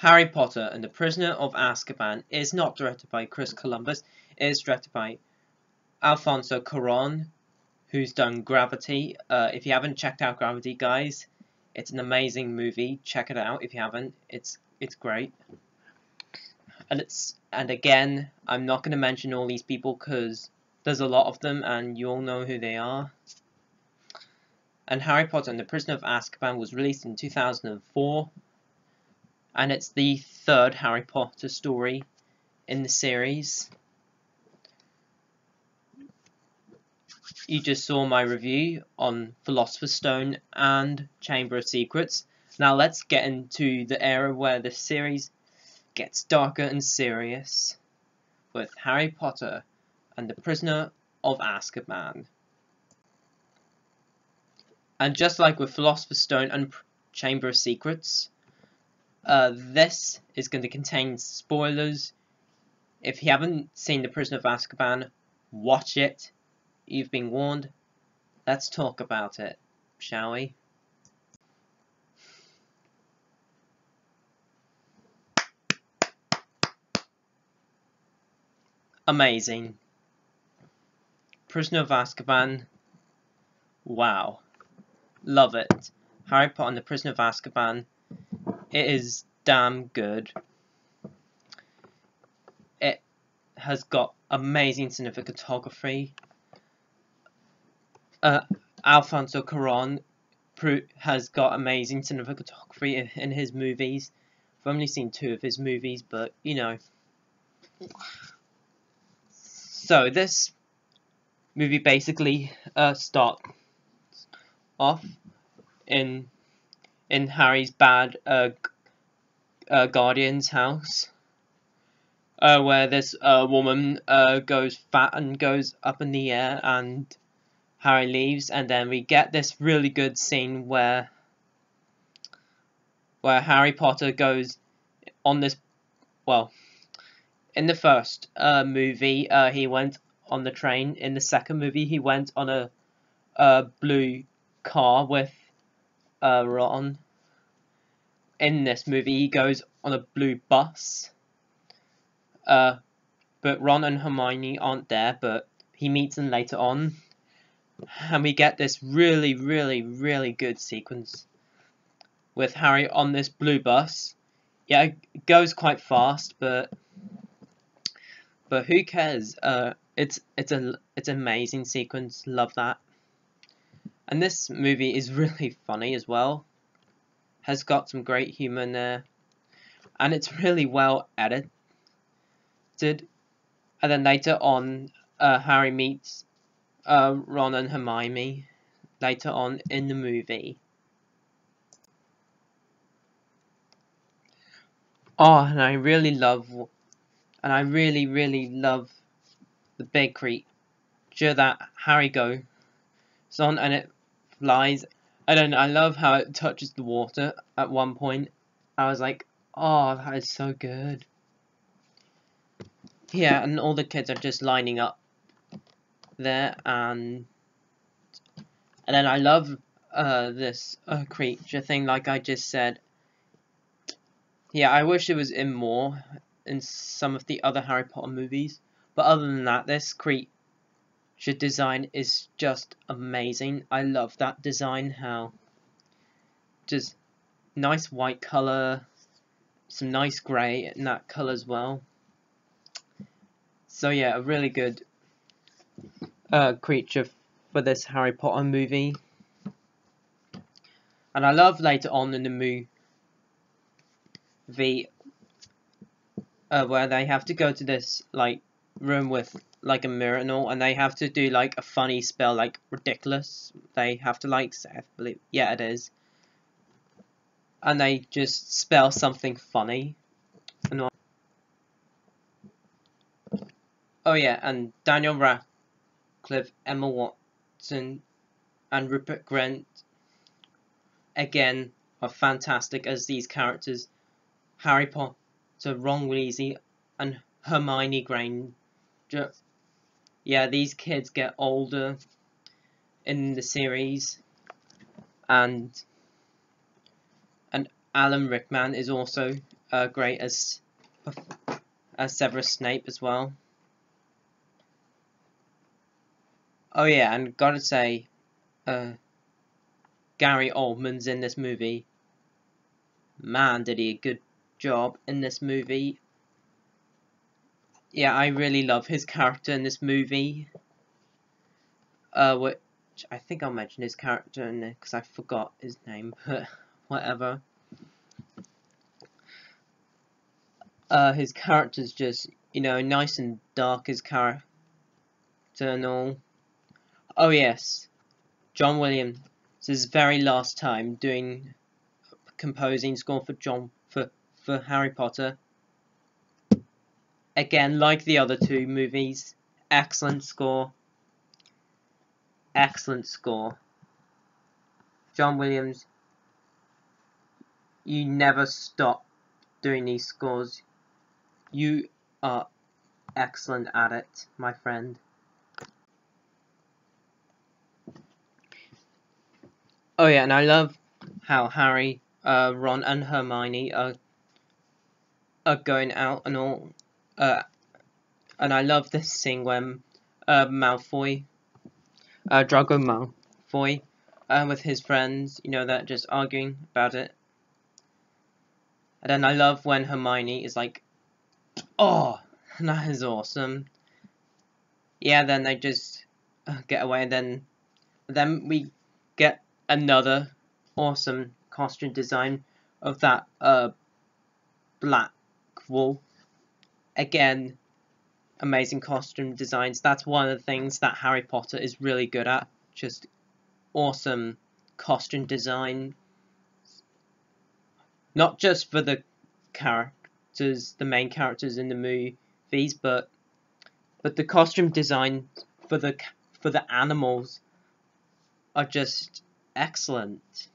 Harry Potter and the Prisoner of Azkaban is not directed by Chris Columbus. It is directed by Alfonso Cuarón, who's done Gravity. If you haven't checked out Gravity, guys, it's an amazing movie. Check it out if you haven't. It's great. And again, I'm not going to mention all these people because there's a lot of them and you all know who they are. And Harry Potter and the Prisoner of Azkaban was released in 2004. And it's the third Harry Potter story in the series. You just saw my review on Philosopher's Stone and Chamber of Secrets. Now let's get into the era where the series gets darker and serious with Harry Potter and the Prisoner of Azkaban. And just like with Philosopher's Stone and Chamber of Secrets, this is going to contain spoilers. If you haven't seen The Prisoner of Azkaban, watch it. You've been warned. Let's talk about it, shall we? Amazing. Prisoner of Azkaban. Wow. Love it. Harry Potter and the Prisoner of Azkaban. It is damn good. It has got amazing cinematography. Alfonso Cuarón has got amazing cinematography in his movies. I've only seen 2 of his movies, but you know. So this movie basically starts off in Harry's bad guardian's house, where this woman goes fat and goes up in the air, and Harry leaves, and then we get this really good scene where Harry Potter goes on this, well, in the first movie he went on the train. In the second movie he went on a blue car with Ron. In this movie he goes on a blue bus, but Ron and Hermione aren't there, but he meets them later on. And we get this really, really, really good sequence with Harry on this blue bus. Yeah, it goes quite fast, but who cares? It's an amazing sequence. Love that. And this movie is really funny as well. Has got some great humor in there, and it's really well edited. And then later on, Harry meets Ron and Hermione later on in the movie. Oh, and I really love the big creature that Harry goes on, and it flies. And I love how it touches the water at one point. I was like, oh, that is so good. Yeah, and all the kids are just lining up there, and then I love this creature thing, like I just said. Yeah, I wish it was in more in some of the other Harry Potter movies, but other than that, this creature design is just amazing. I love that design, how just nice white colour, some nice grey in that colour as well. So yeah, a really good creature for this Harry Potter movie. And I love later on in the movie where they have to go to this like room with like a mirror and all, and they have to do like a funny spell, like ridiculous. They have to like say, I believe, yeah, it is, and they just spell something funny. And oh yeah, and Daniel Radcliffe, Emma Watson, and Rupert Grint again are fantastic as these characters. Harry Potter, Ron Weasley, and Hermione Granger. Yeah, these kids get older in the series, and Alan Rickman is also great as Severus Snape as well. Oh yeah, and gotta say, Gary Oldman's in this movie. Man, did he a good job in this movie. Yeah, I really love his character in this movie. Which I think I'll mention his character in it because I forgot his name, but whatever. His character's just, nice and dark, his character and all. Oh yes, John Williams. This is his very last time composing score for Harry Potter. Again, like the other two movies, excellent score. Excellent score. John Williams, you never stop doing these scores. You are excellent at it, my friend. Oh yeah, and I love how Harry, Ron, and Hermione are going out and all. And I love this scene when Draco Malfoy, with his friends, they're just arguing about it. And then I love when Hermione is like, "Oh, that is awesome." Yeah, then they just get away, and then we get another awesome costume design of that black wolf. Again, amazing costume designs. That's one of the things that Harry Potter is really good at. Just awesome costume design. Not just for the characters, the main characters in the movies, but the costume design for the animals are just excellent.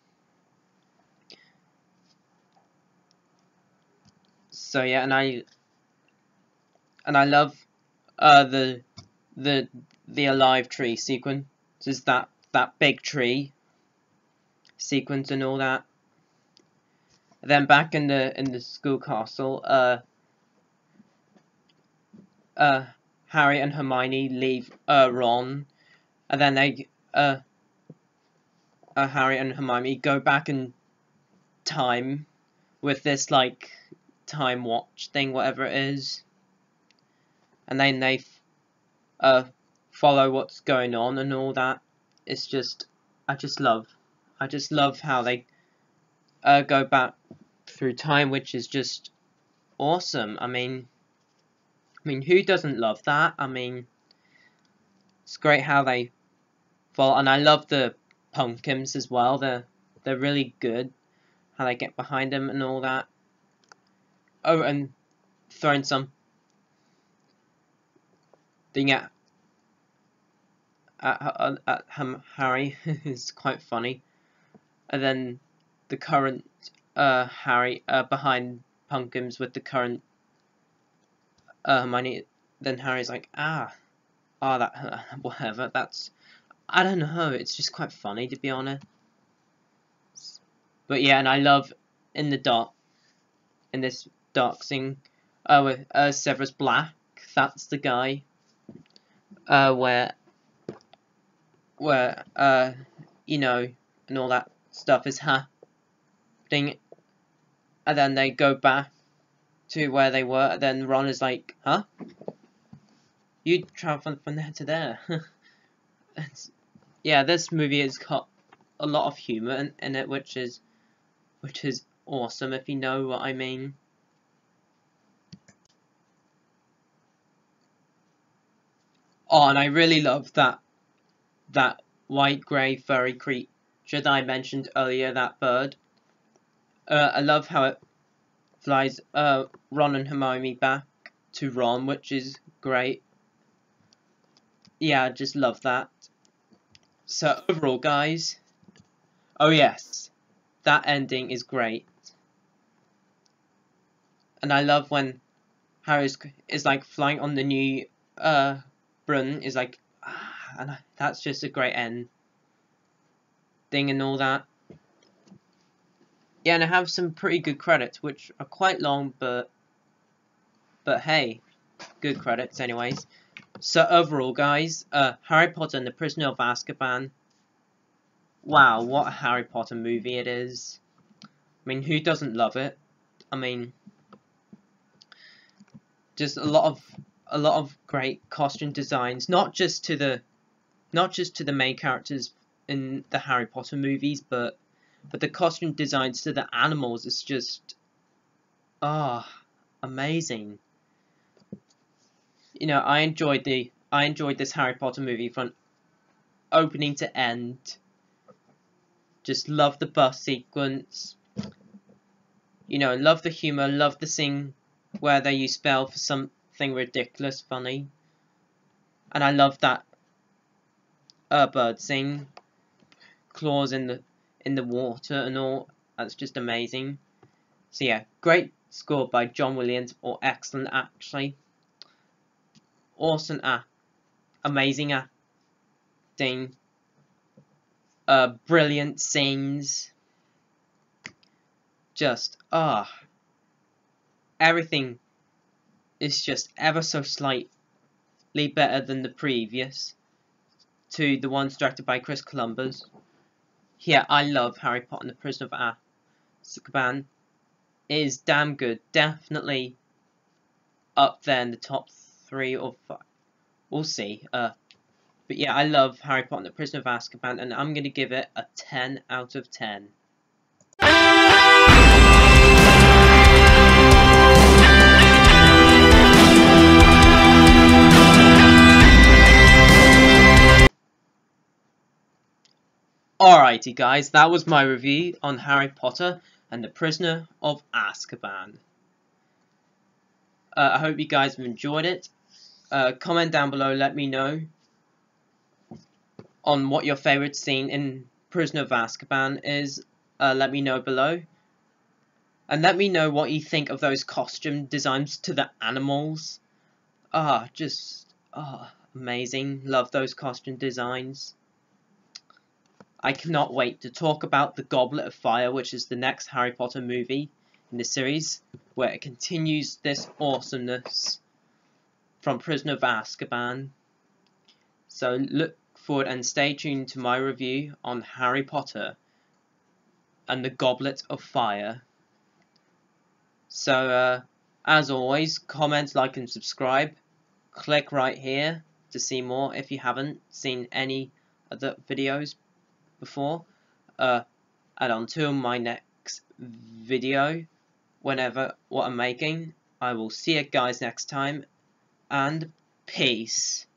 So yeah, and I love the alive tree sequence. Just that big tree sequence and all that. And then back in the school castle, Harry and Hermione leave Ron, and then they Harry and Hermione go back in time with this like time watch thing, whatever it is, and then they follow what's going on and all that. It's just I just love how they go back through time, which is just awesome. I mean, who doesn't love that? I mean, it's great how they follow, and I love the pumpkins as well. They're really good. How they get behind them and all that. Oh, and throwing some thing at Harry is quite funny. And then the current Harry behind pumpkins with the current money. Then Harry's like, that whatever. That's, I don't know. It's just quite funny, to be honest. But yeah, and I love in this dark scene with Severus Black. That's the guy where and all that stuff is happening, and then they go back to where they were, and then Ron is like, "Huh? You travel from there to there?" Yeah, this movie has got a lot of humor in it, which is awesome, if you know what I mean. Oh, and I really love that white grey furry creature that I mentioned earlier, that bird. I love how it flies Ron and Hermione back to Ron, which is great. Yeah, I just love that. So overall, guys, oh yes, that ending is great. And I love when Harry is like flying on the new Brun, is like, and that's just a great end thing and all that. yeah, and I have some pretty good credits, which are quite long, but hey, good credits anyways. So overall, guys, Harry Potter and the Prisoner of Azkaban. Wow, what a Harry Potter movie it is. I mean, who doesn't love it? I mean, just a lot of great costume designs, not just to the main characters in the Harry Potter movies, but the costume designs to the animals is just amazing. You know, I enjoyed this Harry Potter movie from opening to end. Just love the bus sequence. You know, love the humor, love the scene where they use spell for something ridiculous funny. And I love that bird scene, claws in the water and all. That's just amazing. So yeah, great score by John Williams, or excellent actually. Awesome amazing acting. Brilliant scenes. Just everything is just ever so slightly better than the previous to the ones directed by Chris Columbus. Yeah, I love Harry Potter and the Prisoner of Azkaban. It is damn good. Definitely up there in the top 3 or 5. We'll see. But yeah, I love Harry Potter and the Prisoner of Azkaban, and I'm going to give it a 10 out of 10. Alrighty guys, that was my review on Harry Potter and the Prisoner of Azkaban. I hope you guys have enjoyed it. Comment down below, let me know on what your favourite scene in Prisoner of Azkaban is. Let me know below. And let me know what you think of those costume designs to the animals. Just amazing. Love those costume designs. I cannot wait to talk about the Goblet of Fire, which is the next Harry Potter movie in the series, where it continues this awesomeness from Prisoner of Azkaban. So look forward and stay tuned to my review on Harry Potter and the Goblet of Fire. So, as always, comment, like, and subscribe. Click right here to see more if you haven't seen any other videos before. And until my next video, whenever what I'm making, I will see you guys next time, and peace.